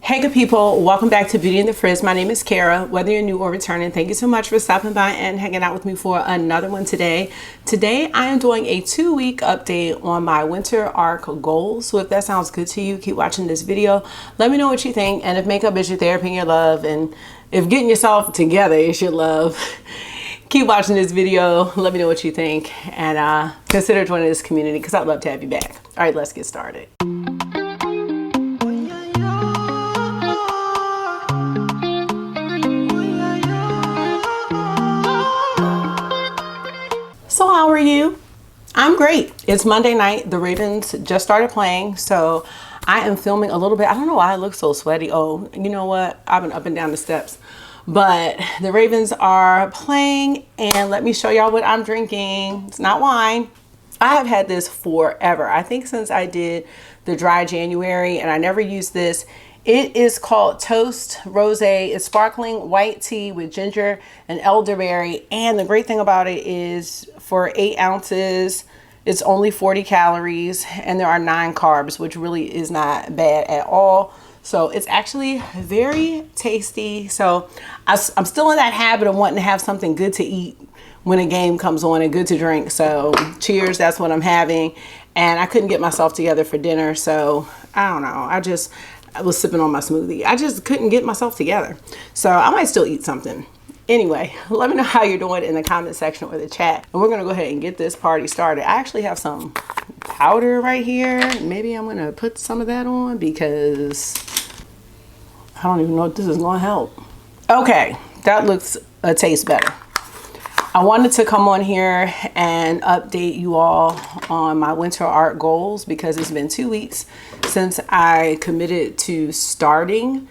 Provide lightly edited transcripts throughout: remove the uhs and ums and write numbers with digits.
Hey good people, welcome back to Beauty in the Frizz. My name is Kara. Whether you're new or returning, thank you so much for stopping by and hanging out with me for another one today. Today I am doing a 2-week update on my winter arc goals. So if that sounds good to you, keep watching this video. Let me know what you think, and if makeup is your therapy and your love, and if getting yourself together is your love, keep watching this video. Let me know what you think, and consider joining this community because I'd love to have you back. All right, let's get started. So how are you? I'm great. It's Monday night. The Ravens just started playing, so I am filming a little bit. I don't know why I look so sweaty. Oh, you know what? I've been up and down the steps. But the Ravens are playing, and let me show y'all what I'm drinking. It's not wine. I have had this forever. I think since I did the dry January, and I never used this. It is called Toast Rosé. It's sparkling white tea with ginger and elderberry. And the great thing about it is for 8 ounces, it's only 40 calories and there are 9 carbs, which really is not bad at all. So it's actually very tasty. So I'm still in that habit of wanting to have something good to eat when a game comes on and good to drink. So cheers, that's what I'm having. And I couldn't get myself together for dinner. So I don't know. I was sipping on my smoothie. I just couldn't get myself together. So I might still eat something. Anyway, let me know how you're doing in the comment section or the chat. And we're gonna go ahead and get this party started. I actually have some powder right here. Maybe I'm gonna put some of that on because I don't even know if this is gonna help. Okay, that looks a taste better. I wanted to come on here and update you all on my winter art goals because it's been 2 weeks since I committed to starting.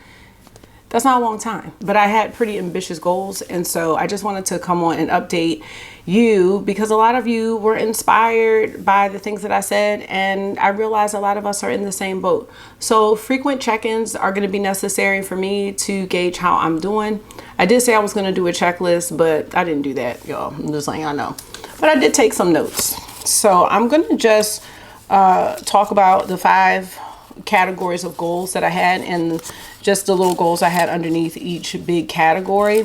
That's not a long time, but I had pretty ambitious goals. And so I just wanted to come on and update you because a lot of you were inspired by the things that I said. And I realized a lot of us are in the same boat. So frequent check-ins are going to be necessary for me to gauge how I'm doing. I did say I was going to do a checklist, but I didn't do that, y'all. I'm just letting y'all know. But I did take some notes. So I'm going to just talk about the 5 categories of goals that I had and just the little goals I had underneath each big category.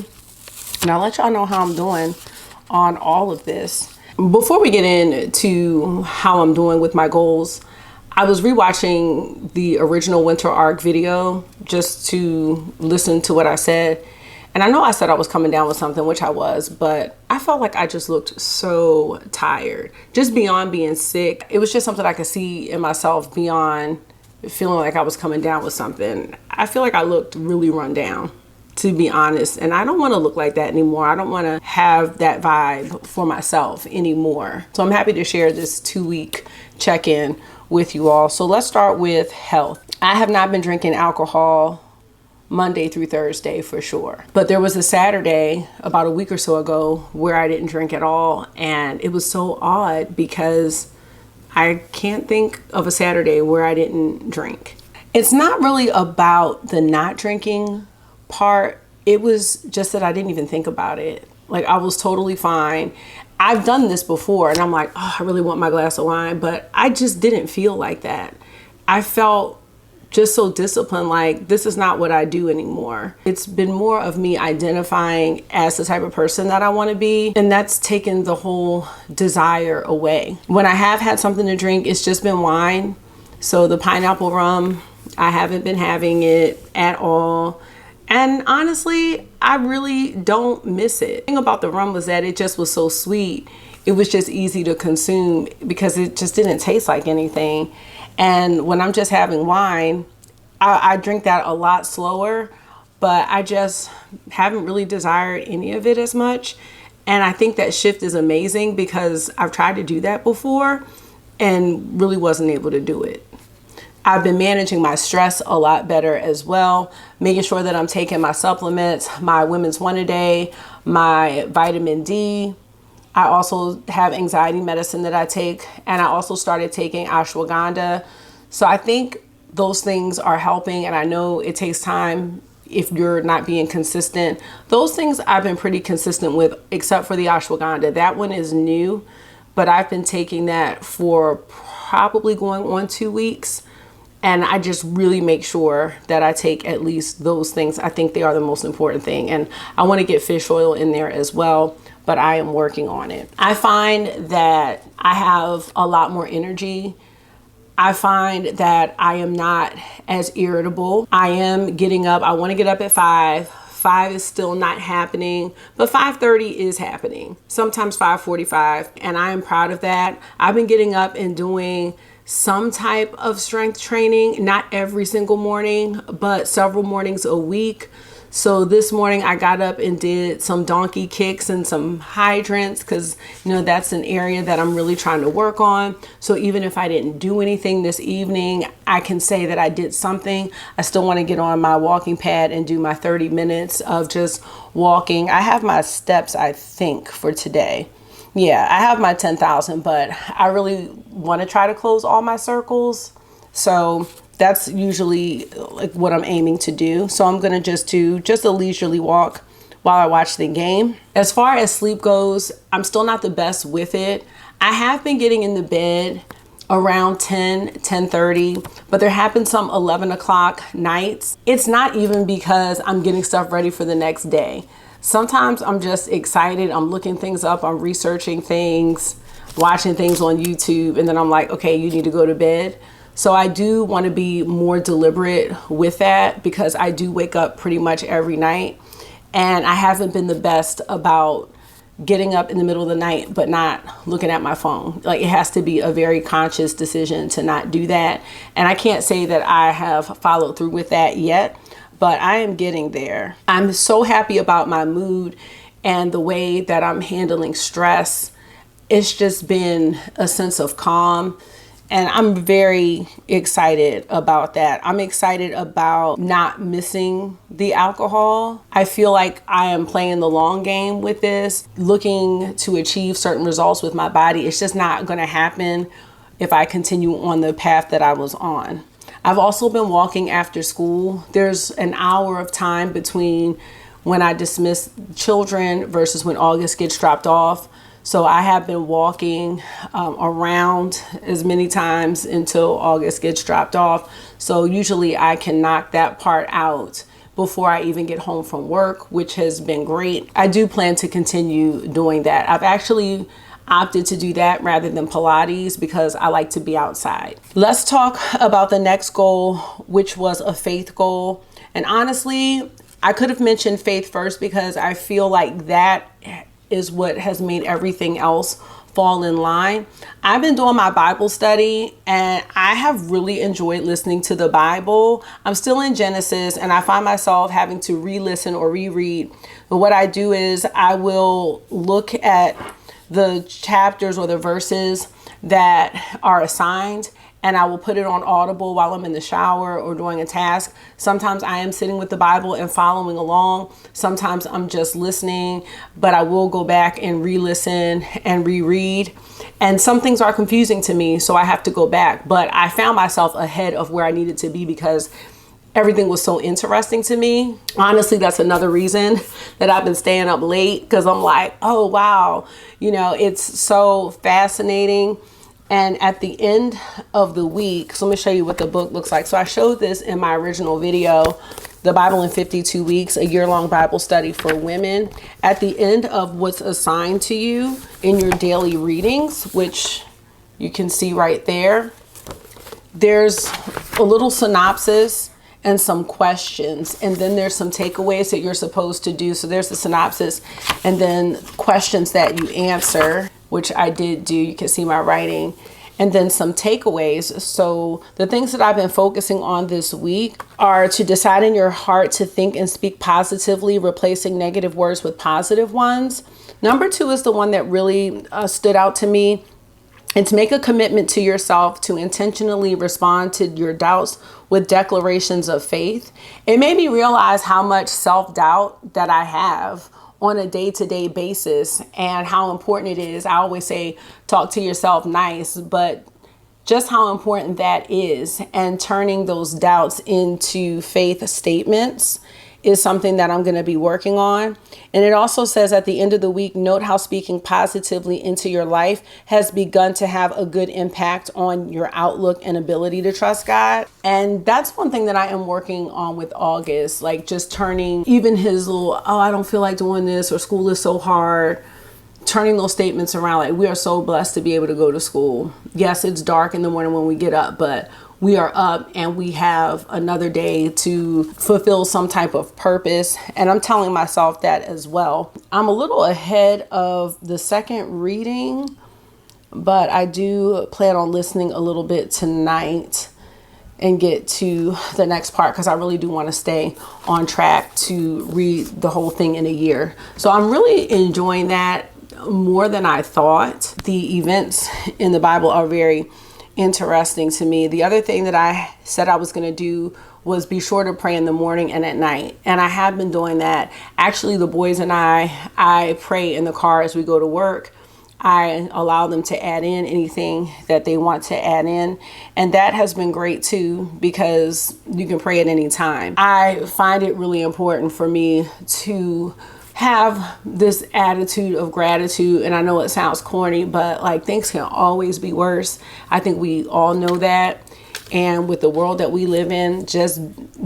And I'll let y'all know how I'm doing on all of this. Before we get into how I'm doing with my goals, I was rewatching the original Winter Arc video just to listen to what I said. And I know I said I was coming down with something, which I was, but I felt like I just looked so tired. Just beyond being sick. It was just something I could see in myself beyond feeling like I was coming down with something. I feel like I looked really run down, to be honest. And I don't want to look like that anymore. I don't want to have that vibe for myself anymore. So I'm happy to share this 2-week check-in with you all. So let's start with health. I have not been drinking alcohol Monday through Thursday for sure. But there was a Saturday about a week or so ago where I didn't drink at all. And it was so odd because I can't think of a Saturday where I didn't drink. It's not really about the not drinking part. It was just that I didn't even think about it. Like I was totally fine. I've done this before and I'm like, oh, I really want my glass of wine, but I just didn't feel like that. I felt just so disciplined, like this is not what I do anymore. It's been more of me identifying as the type of person that I want to be, and that's taken the whole desire away. When I have had something to drink, it's just been wine. So the pineapple rum, I haven't been having it at all. And honestly, I really don't miss it. The thing about the rum was that it just was so sweet. It was just easy to consume because it just didn't taste like anything. And when I'm just having wine, I drink that a lot slower, but I just haven't really desired any of it as much. And I think that shift is amazing because I've tried to do that before and really wasn't able to do it. I've been managing my stress a lot better as well, making sure that I'm taking my supplements, my Women's One a Day, my vitamin D. I also have anxiety medicine that I take, and I also started taking ashwagandha. So I think those things are helping, and I know it takes time if you're not being consistent. Those things I've been pretty consistent with, except for the ashwagandha. That one is new, but I've been taking that for probably going on 2 weeks. And I just really make sure that I take at least those things. I think they are the most important thing. And I want to get fish oil in there as well, but I am working on it. I find that I have a lot more energy. I find that I am not as irritable. I am getting up. I want to get up at 5. 5 is still not happening, but 5:30 is happening. Sometimes 5:45, and I am proud of that. I've been getting up and doing some type of strength training, not every single morning, but several mornings a week. So this morning I got up and did some donkey kicks and some hydrants because, that's an area that I'm really trying to work on. So even if I didn't do anything this evening, I can say that I did something. I still want to get on my walking pad and do my 30 minutes of just walking. I have my steps, I think, for today. Yeah, I have my 10,000, but I really want to try to close all my circles. So that's usually like what I'm aiming to do. So I'm going to just do a leisurely walk while I watch the game. As far as sleep goes, I'm still not the best with it. I have been getting in the bed around 10:30, but there have been some 11 o'clock nights. It's not even because I'm getting stuff ready for the next day. Sometimes I'm just excited. I'm looking things up. I'm researching things, watching things on YouTube. And then I'm like, okay, you need to go to bed. So I do want to be more deliberate with that because I do wake up pretty much every night. And I haven't been the best about getting up in the middle of the night, but not looking at my phone. Like, it has to be a very conscious decision to not do that. And I can't say that I have followed through with that yet, but I am getting there. I'm so happy about my mood and the way that I'm handling stress. It's just been a sense of calm. And I'm very excited about that. I'm excited about not missing the alcohol. I feel like I am playing the long game with this, looking to achieve certain results with my body. It's just not going to happen if I continue on the path that I was on. I've also been walking after school. There's an hour of time between when I dismiss children versus when August gets dropped off. So I have been walking around as many times until August gets dropped off. So usually I can knock that part out before I even get home from work, which has been great. I do plan to continue doing that. I've actually opted to do that rather than Pilates because I like to be outside. Let's talk about the next goal, which was a faith goal. And honestly, I could have mentioned faith first because I feel like that is what has made everything else fall in line. I've been doing my Bible study and I have really enjoyed listening to the Bible. I'm still in Genesis and I find myself having to re-listen or reread. But what I do is I will look at the chapters or the verses that are assigned, and I will put it on Audible while I'm in the shower or doing a task. Sometimes I am sitting with the Bible and following along. Sometimes I'm just listening, but I will go back and re-listen and reread. And some things are confusing to me, so I have to go back. But I found myself ahead of where I needed to be because everything was so interesting to me. Honestly, that's another reason that I've been staying up late because I'm like, oh, wow, it's so fascinating. And at the end of the week, so let me show you what the book looks like. So I showed this in my original video, The Bible in 52 Weeks, a year-long Bible study for women. At the end of what's assigned to you in your daily readings, which you can see right there, there's a little synopsis and some questions, and then there's some takeaways that you're supposed to do. So there's the synopsis and then questions that you answer, which I did do. You can see my writing, and then some takeaways. So the things that I've been focusing on this week are to decide in your heart to think and speak positively, replacing negative words with positive ones. Number 2 is the one that really stood out to me. And to make a commitment to yourself to intentionally respond to your doubts with declarations of faith. It made me realize how much self-doubt that I have on a day-to-day basis and how important it is. I always say, talk to yourself nice, but just how important that is, and turning those doubts into faith statements is something that I'm going to be working on. And it also says at the end of the week, note how speaking positively into your life has begun to have a good impact on your outlook and ability to trust God. And that's one thing that I am working on with August, like just turning even his little, oh, I don't feel like doing this, or school is so hard, turning those statements around. Like, we are so blessed to be able to go to school. Yes, it's dark in the morning when we get up, but we are up and we have another day to fulfill some type of purpose. And I'm telling myself that as well. I'm a little ahead of the second reading, but I do plan on listening a little bit tonight and get to the next part, because I really do want to stay on track to read the whole thing in a year. So I'm really enjoying that more than I thought. The events in the Bible are very interesting to me. The other thing that I said I was going to do was be sure to pray in the morning and at night. And I have been doing that. Actually, the boys and I pray in the car as we go to work. I allow them to add in anything that they want to add in. And that has been great too, because you can pray at any time. I find it really important for me to have this attitude of gratitude. And I know it sounds corny, but like, things can always be worse. I think we all know that. And with the world that we live in, just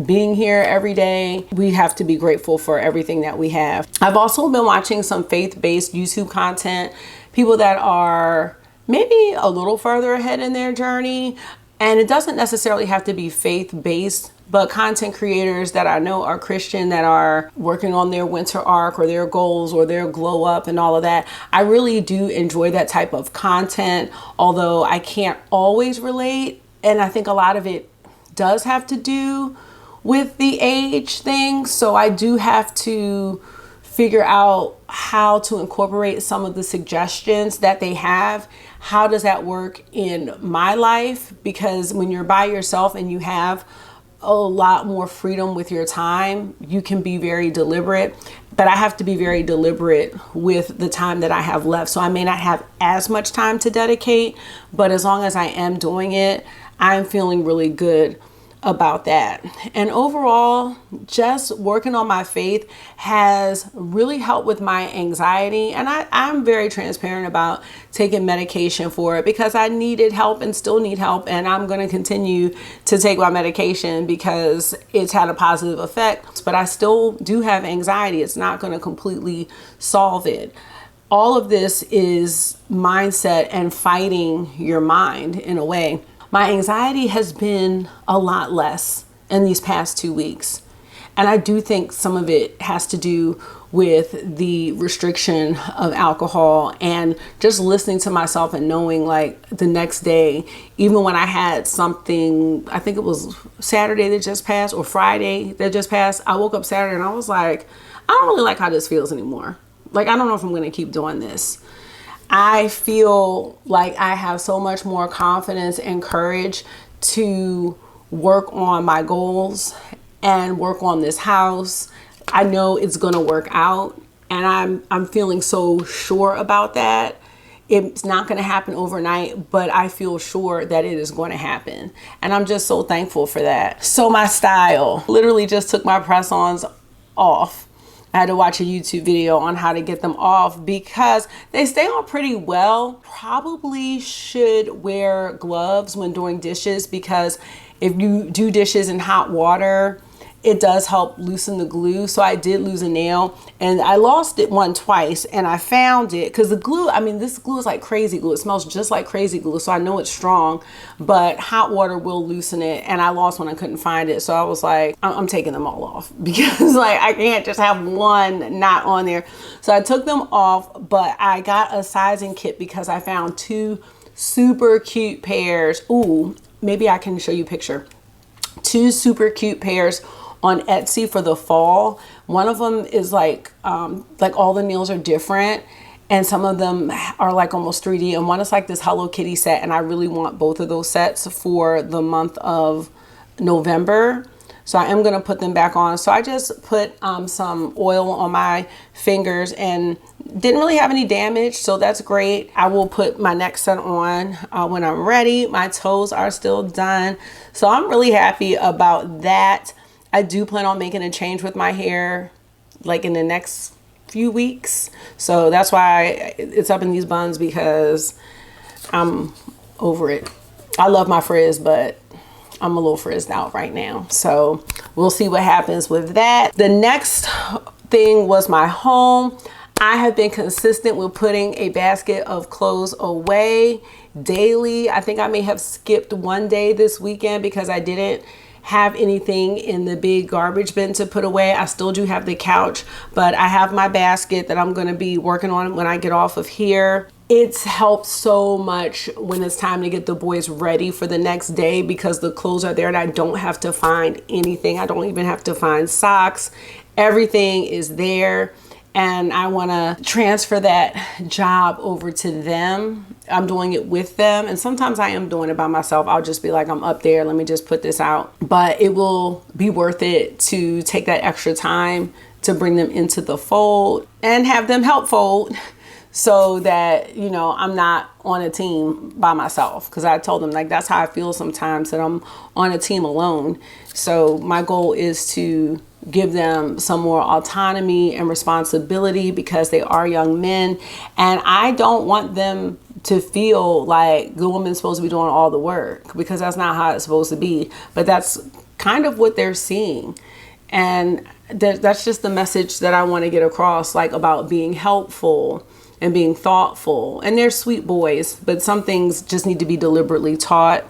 being here every day, we have to be grateful for everything that we have. I've also been watching some faith-based YouTube content, people that are maybe a little further ahead in their journey. And it doesn't necessarily have to be faith-based, but content creators that I know are Christian, that are working on their winter arc or their goals or their glow up and all of that. I really do enjoy that type of content, although I can't always relate. And I think a lot of it does have to do with the age thing. So I do have to figure out how to incorporate some of the suggestions that they have. How does that work in my life? Because when you're by yourself and you have a lot more freedom with your time, you can be very deliberate. But I have to be very deliberate with the time that I have left. So I may not have as much time to dedicate, but as long as I am doing it, I'm feeling really good about that. And overall, just working on my faith has really helped with my anxiety. And I'm very transparent about taking medication for it, because I needed help and still need help. And I'm going to continue to take my medication because it's had a positive effect. But I still do have anxiety. It's not going to completely solve it. All of this is mindset and fighting your mind in a way. My anxiety has been a lot less in these past 2 weeks. And I do think some of it has to do with the restriction of alcohol and just listening to myself and knowing, like, the next day, even when I had something, I think it was Saturday that just passed or Friday that just passed, I woke up Saturday and I was like, I don't really like how this feels anymore. Like, I don't know if I'm going to keep doing this. I feel like I have so much more confidence and courage to work on my goals and work on this house. I know it's going to work out, and I'm feeling so sure about that. It's not going to happen overnight, but I feel sure that it is going to happen. And I'm just so thankful for that. So my style, literally just took my press-ons off. I had to watch a YouTube video on how to get them off because they stay on pretty well. Probably should wear gloves when doing dishes, because if you do dishes in hot water, it does help loosen the glue. So I did lose a nail and I lost it twice, and I found it because the glue, I mean, this glue is like crazy glue. It smells just like crazy glue. So I know it's strong, but hot water will loosen it. And I lost one, I couldn't find it. So I was like, I'm taking them all off because like I can't just have one not on there. So I took them off, but I got a sizing kit because I found two super cute pairs. Ooh, maybe I can show you a picture. Two super cute pairs on Etsy for the fall. One of them is like all the nails are different, and some of them are like almost 3D, and one is like this Hello Kitty set, and I really want both of those sets for the month of November. So I am gonna put them back on. So I just put some oil on my fingers and didn't really have any damage, so that's great. I will put my next set on when I'm ready. My toes are still done, so I'm really happy about that. I do plan on making a change with my hair like in the next few weeks. So that's why it's up in these buns, because I'm over it. I love my frizz, but I'm a little frizzed out right now. So we'll see what happens with that. The next thing was my home. I have been consistent with putting a basket of clothes away daily. I think I may have skipped one day this weekend because I didn't have anything in the big garbage bin to put away. I still do have the couch, but I have my basket that I'm going to be working on when I get off of here. It's helped so much when it's time to get the boys ready for the next day, because the clothes are there and I don't have to find anything. I don't even have to find socks. Everything is there. And I want to transfer that job over to them. I'm doing it with them. And sometimes I am doing it by myself. I'll just be like, I'm up there, let me just put this out. But it will be worth it to take that extra time to bring them into the fold and have them help fold, so that, you know, I'm not on a team by myself. Because I told them, like, that's how I feel sometimes, that I'm on a team alone. So my goal is to give them some more autonomy and responsibility, because they are young men. And I don't want them to feel like the woman's supposed to be doing all the work, because that's not how it's supposed to be. But that's kind of what they're seeing. And that's just the message that I want to get across, like, about being helpful and being thoughtful. And they're sweet boys, but some things just need to be deliberately taught.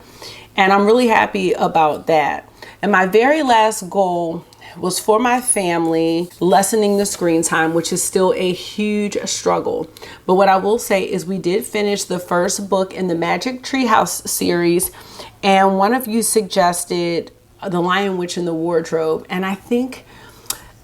And I'm really happy about that. And my very last goal was for my family, lessening the screen time, which is still a huge struggle. But what I will say is we did finish the first book in the Magic Treehouse series. And one of you suggested The Lion, Witch, and the Wardrobe. And I think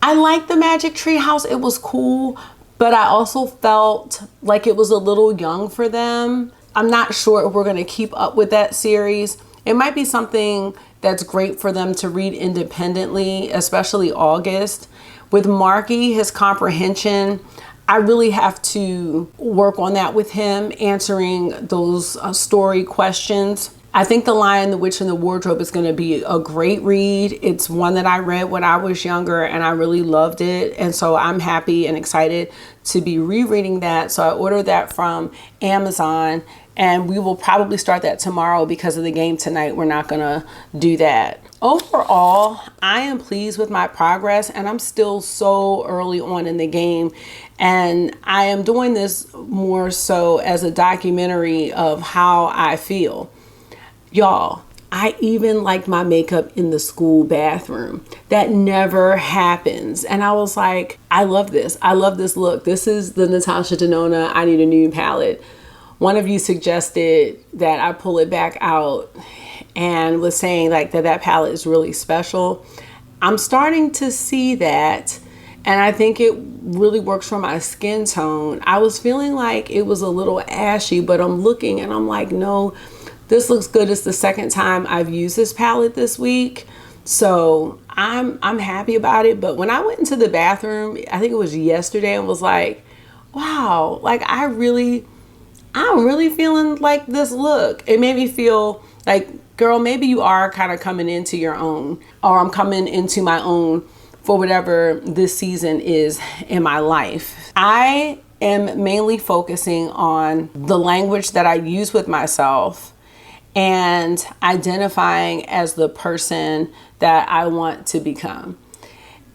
I liked the Magic Treehouse. It was cool, but I also felt like it was a little young for them. I'm not sure if we're going to keep up with that series. It might be something that's great for them to read independently, especially August. With Marky, his comprehension, I really have to work on that with him, answering those story questions. I think The Lion, the Witch, and the Wardrobe is going to be a great read. It's one that I read when I was younger and I really loved it. And so I'm happy and excited to be rereading that. So I ordered that from Amazon, and we will probably start that tomorrow. Because of the game tonight, we're not going to do that. Overall, I am pleased with my progress, and I'm still so early on in the game. And I am doing this more so as a documentary of how I feel. Y'all, I even like my makeup in the school bathroom. That never happens. And I was like, I love this. I love this look. This is the Natasha Denona I Need a New Palette. One of you suggested that I pull it back out and was saying like that palette is really special. I'm starting to see that, and I think it really works for my skin tone. I was feeling like it was a little ashy, but I'm looking and I'm like, no, this looks good. It's the second time I've used this palette this week. So I'm happy about it. But when I went into the bathroom, I think it was yesterday, and was like, wow, like I'm really feeling like this look. It made me feel like, girl, maybe you are kind of coming into your own, or I'm coming into my own for whatever this season is in my life. I am mainly focusing on the language that I use with myself and identifying as the person that I want to become.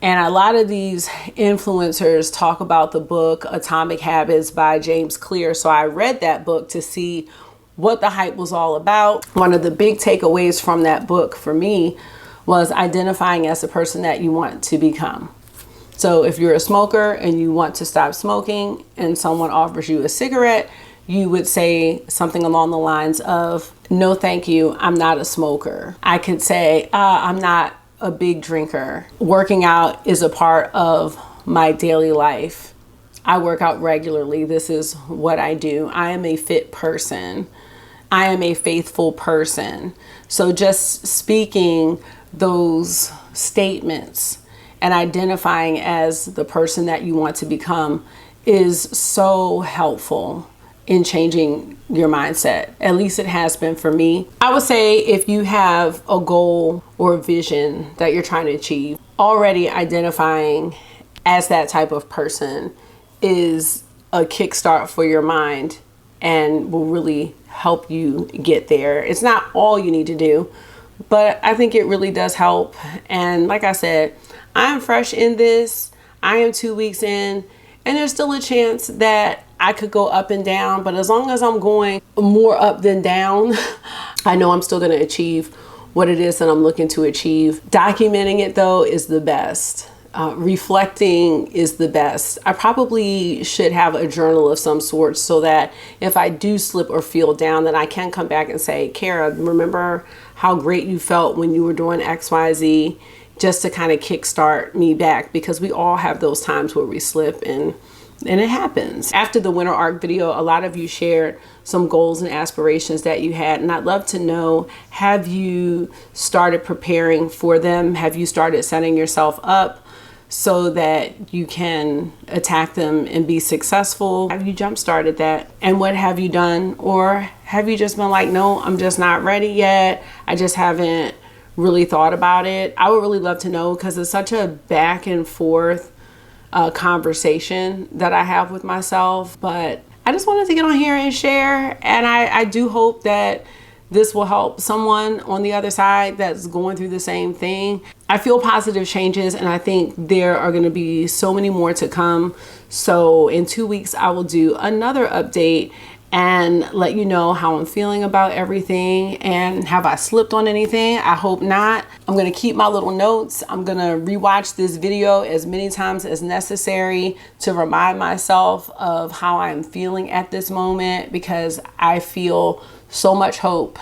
And a lot of these influencers talk about the book Atomic Habits by James Clear. So I read that book to see what the hype was all about. One of the big takeaways from that book for me was identifying as the person that you want to become. So if you're a smoker and you want to stop smoking and someone offers you a cigarette, you would say something along the lines of, no, thank you, I'm not a smoker. I could say, I'm not a big drinker. Working out is a part of my daily life. I work out regularly. This is what I do. I am a fit person. I am a faithful person. So just speaking those statements and identifying as the person that you want to become is so helpful. in changing your mindset. At least it has been for me. I would say if you have a goal or a vision that you're trying to achieve, already identifying as that type of person is a kickstart for your mind and will really help you get there. It's not all you need to do, but I think it really does help. And like I said, I'm fresh in this. I am 2 weeks in, and there's still a chance that I could go up and down, but as long as I'm going more up than down, I know I'm still going to achieve what it is that I'm looking to achieve. Documenting it though is the best. Reflecting is the best. I probably should have a journal of some sort so that if I do slip or feel down, then I can come back and say, Kara, remember how great you felt when you were doing XYZ, just to kind of kickstart me back, because we all have those times where we slip and it happens. After the winter arc video, a lot of you shared some goals and aspirations that you had, and I'd love to know, have you started preparing for them? Have you started setting yourself up so that you can attack them and be successful? Have you jump started that? And what have you done? Or have you just been like, no, I'm just not ready yet. I just haven't really thought about it. I would really love to know, because it's such a back and forth conversation that I have with myself. But I just wanted to get on here and share. And I do hope that this will help someone on the other side that's going through the same thing. I feel positive changes, and I think there are going to be so many more to come. So in 2 weeks, I will do another update and let you know how I'm feeling about everything, and have I slipped on anything? I hope not. I'm going to keep my little notes. I'm going to rewatch this video as many times as necessary to remind myself of how I'm feeling at this moment, because I feel so much hope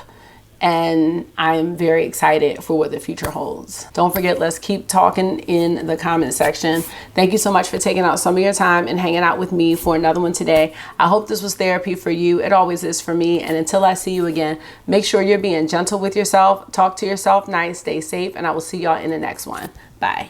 and I'm very excited for what the future holds. Don't forget, let's keep talking in the comment section. Thank you so much for taking out some of your time and hanging out with me for another one today. I hope this was therapy for you. It always is for me. And until I see you again, make sure you're being gentle with yourself. Talk to yourself nice, stay safe, and I will see y'all in the next one. Bye.